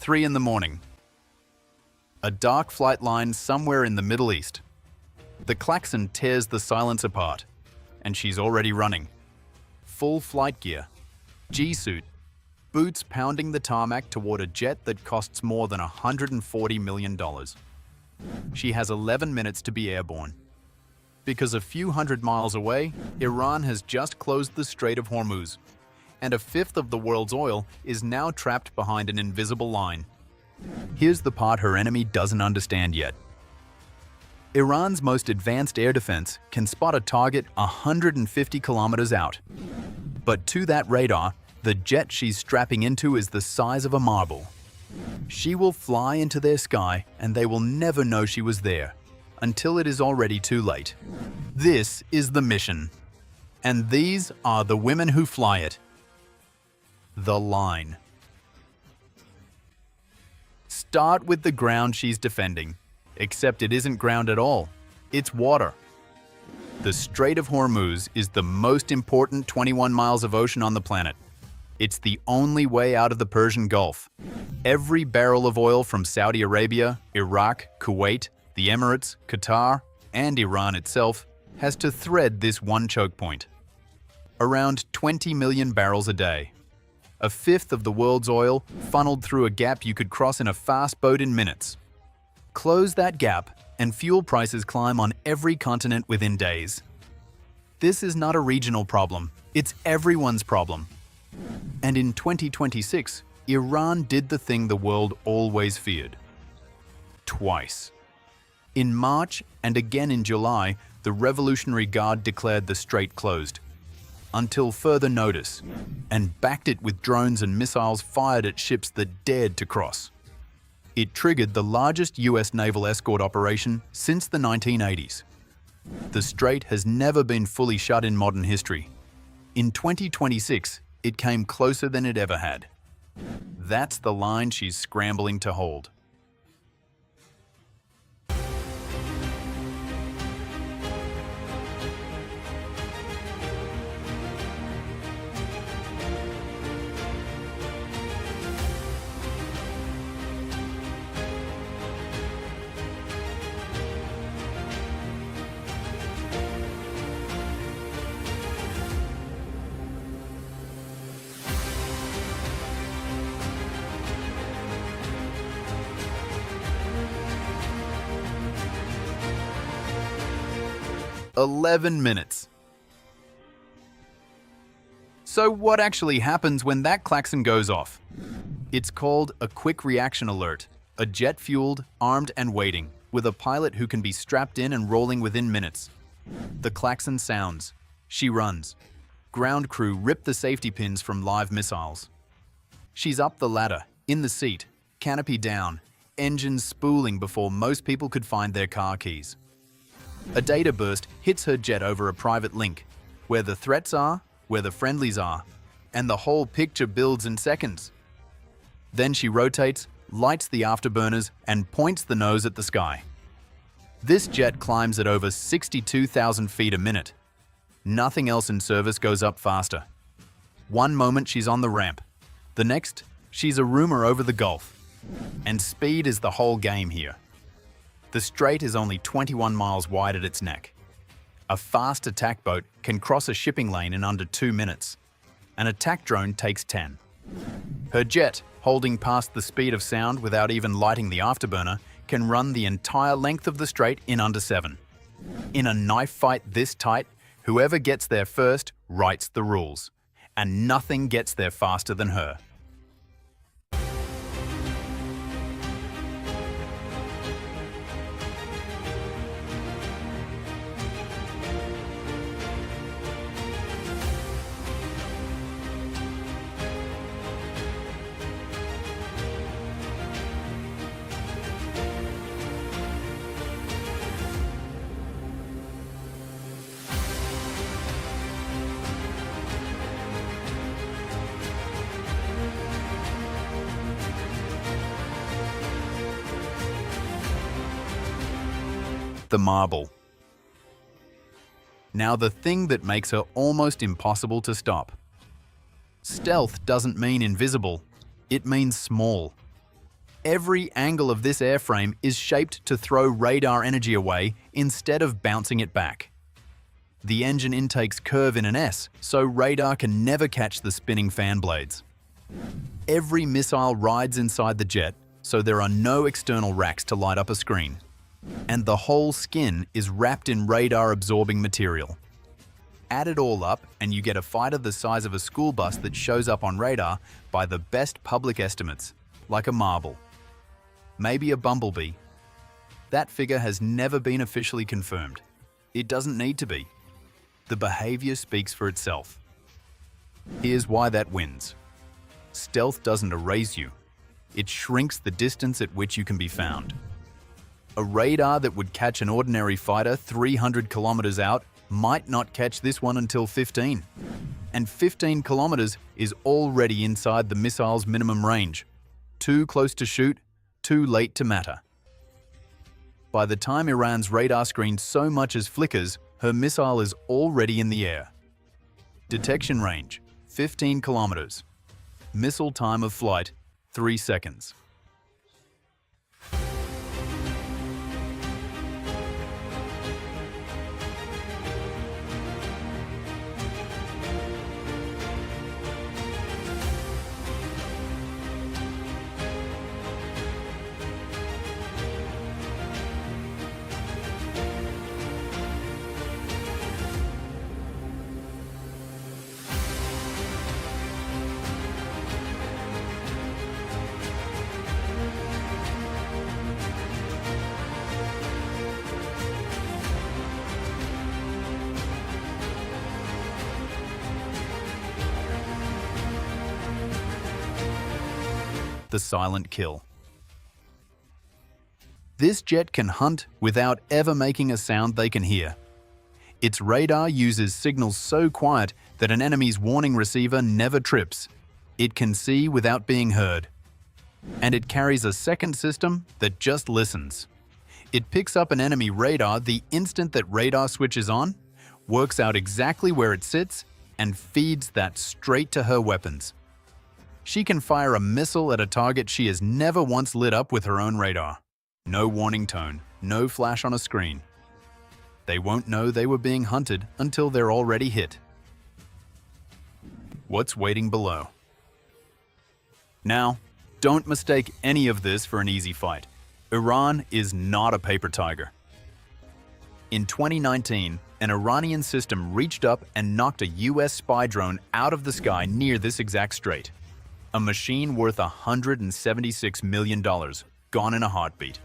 3 in the morning. A dark flight line somewhere in the Middle East. The klaxon tears the silence apart, and she's already running. Full flight gear, G-suit, boots pounding the tarmac toward a jet that costs more than $140 million. She has 11 minutes to be airborne. Because a few hundred miles away, Iran has just closed the Strait of Hormuz, and a fifth of the world's oil is now trapped behind an invisible line. Here's the part her enemy doesn't understand yet. Iran's most advanced air defense can spot a target 150 kilometers out. But to that radar, the jet she's strapping into is the size of a marble. She will fly into their sky and they will never know she was there, until it is already too late. This is the mission. And these are the women who fly it. The line. Start with the ground she's defending, except it isn't ground at all. It's water. The Strait of Hormuz is the most important 21 miles of ocean on the planet. It's the only way out of the Persian Gulf. Every barrel of oil from Saudi Arabia, Iraq, Kuwait, the Emirates, Qatar, and Iran itself has to thread this one choke point. Around 20 million barrels a day. A fifth of the world's oil funneled through a gap you could cross in a fast boat in minutes. Close that gap and fuel prices climb on every continent within days. This is not a regional problem, it's everyone's problem. And in 2026, Iran did the thing the world always feared. Twice. In March and again in July, the Revolutionary Guard declared the strait closed, until further notice, and backed it with drones and missiles fired at ships that dared to cross. It triggered the largest US naval escort operation since the 1980s. The strait has never been fully shut in modern history. In 2026, it came closer than it ever had. That's the line she's scrambling to hold. "11 minutes. So what actually happens when that klaxon goes off? It's called a quick reaction alert, a jet fueled, armed and waiting, with a pilot who can be strapped in and rolling within minutes. The klaxon sounds. She runs. Ground crew rip the safety pins from live missiles. She's up the ladder, in the seat, canopy down, engines spooling before most people could find their car keys. A data burst hits her jet over a private link, where the threats are, where the friendlies are, and the whole picture builds in seconds. Then she rotates, lights the afterburners, and points the nose at the sky. This jet climbs at over 62,000 feet a minute. Nothing else in service goes up faster. One moment she's on the ramp. The next, she's a rumor over the Gulf. And speed is the whole game here. The strait is only 21 miles wide at its neck. A fast attack boat can cross a shipping lane in under 2 minutes. An attack drone takes 10. Her jet, holding past the speed of sound without even lighting the afterburner, can run the entire length of the strait in under 7. In a knife fight this tight, whoever gets there first writes the rules. And nothing gets there faster than her. The marble. Now the thing that makes her almost impossible to stop. Stealth doesn't mean invisible, it means small. Every angle of this airframe is shaped to throw radar energy away instead of bouncing it back. The engine intakes curve in an S, so radar can never catch the spinning fan blades. Every missile rides inside the jet, so there are no external racks to light up a screen. And the whole skin is wrapped in radar-absorbing material. Add it all up, and you get a fighter the size of a school bus that shows up on radar by the best public estimates, like a marble. Maybe a bumblebee. That figure has never been officially confirmed. It doesn't need to be. The behavior speaks for itself. Here's why that wins. Stealth doesn't erase you. It shrinks the distance at which you can be found. A radar that would catch an ordinary fighter 300 kilometers out might not catch this one until 15. And 15 kilometers is already inside the missile's minimum range. Too close to shoot, too late to matter. By the time Iran's radar screen so much as flickers, her missile is already in the air. Detection range, 15 kilometers. Missile time of flight, 3 seconds. The silent kill. This jet can hunt without ever making a sound they can hear. Its radar uses signals so quiet that an enemy's warning receiver never trips. It can see without being heard. And it carries a second system that just listens. It picks up an enemy radar the instant that radar switches on, works out exactly where it sits, and feeds that straight to her weapons. She can fire a missile at a target she has never once lit up with her own radar. No warning tone, no flash on a screen. They won't know they were being hunted until they're already hit. What's waiting below? Now, don't mistake any of this for an easy fight. Iran is not a paper tiger. In 2019, an Iranian system reached up and knocked a US spy drone out of the sky near this exact strait. A machine worth $176 million, gone in a heartbeat.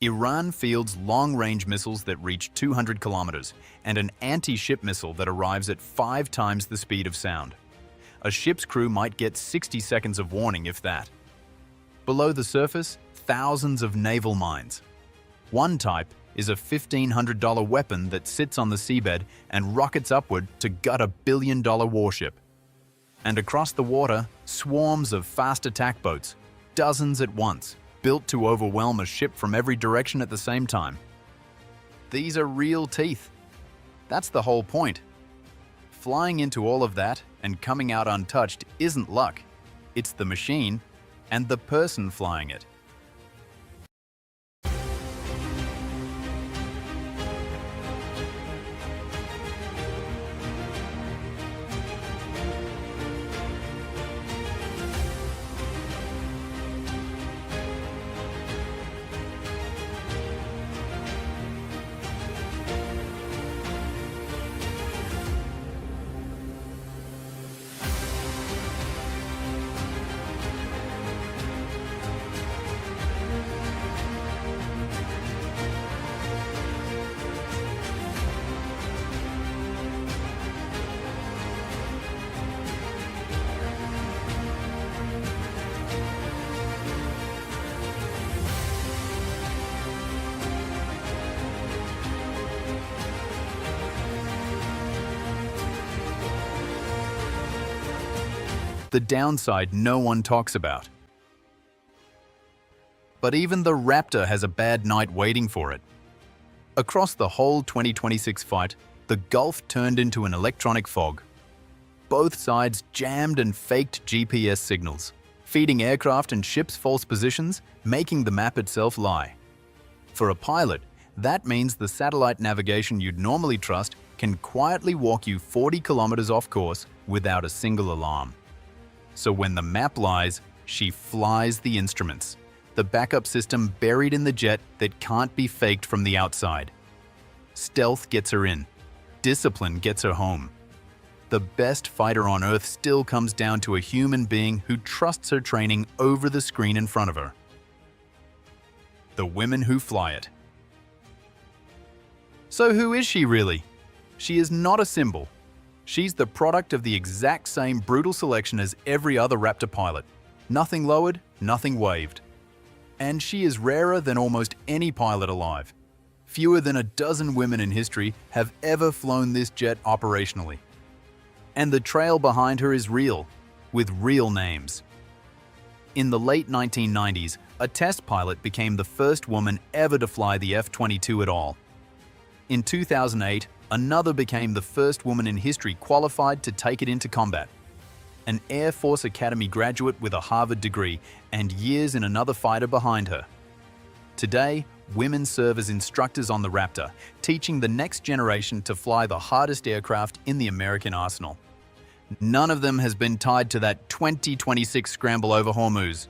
Iran fields long-range missiles that reach 200 kilometers and an anti-ship missile that arrives at 5 times the speed of sound. A ship's crew might get 60 seconds of warning, if that. Below the surface, thousands of naval mines. One type is a $1,500 weapon that sits on the seabed and rockets upward to gut a billion-dollar warship. And across the water, swarms of fast attack boats, dozens at once, built to overwhelm a ship from every direction at the same time. These are real teeth. That's the whole point. Flying into all of that and coming out untouched isn't luck. It's the machine and the person flying it. The downside no one talks about. But even the Raptor has a bad night waiting for it. Across the whole 2026 fight, the Gulf turned into an electronic fog. Both sides jammed and faked GPS signals, feeding aircraft and ships false positions, making the map itself lie. For a pilot, that means the satellite navigation you'd normally trust can quietly walk you 40 kilometers off course without a single alarm. So when the map lies, she flies the instruments, the backup system buried in the jet that can't be faked from the outside. Stealth gets her in. Discipline gets her home. The best fighter on Earth still comes down to a human being who trusts her training over the screen in front of her. The women who fly it. So who is she really? She is not a symbol. She's the product of the exact same brutal selection as every other Raptor pilot. Nothing lowered, nothing waved. And she is rarer than almost any pilot alive. Fewer than a dozen women in history have ever flown this jet operationally. And the trail behind her is real, with real names. In the late 1990s, a test pilot became the first woman ever to fly the F-22 at all. In 2008, another became the first woman in history qualified to take it into combat. An Air Force Academy graduate with a Harvard degree and years in another fighter behind her. Today, women serve as instructors on the Raptor, teaching the next generation to fly the hardest aircraft in the American arsenal. None of them has been tied to that 2026 scramble over Hormuz,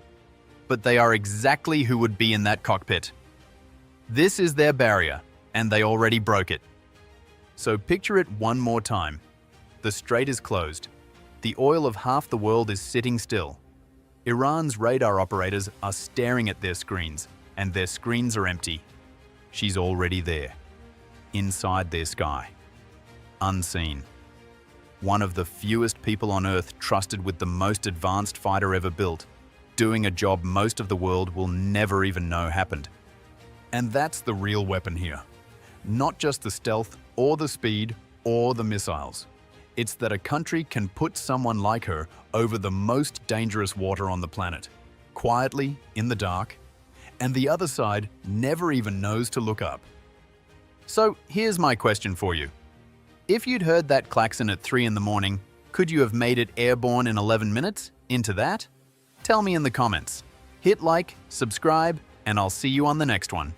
but they are exactly who would be in that cockpit. This is their barrier, and they already broke it. So picture it one more time. The strait is closed. The oil of half the world is sitting still. Iran's radar operators are staring at their screens, and their screens are empty. She's already there, inside their sky, unseen. One of the fewest people on Earth trusted with the most advanced fighter ever built, doing a job most of the world will never even know happened. And that's the real weapon here. Not just the stealth, or the speed, or the missiles. It's that a country can put someone like her over the most dangerous water on the planet, quietly, in the dark, and the other side never even knows to look up. So here's my question for you. If you'd heard that klaxon at 3 in the morning, could you have made it airborne in 11 minutes? Into that? Tell me in the comments. Hit like, subscribe, and I'll see you on the next one.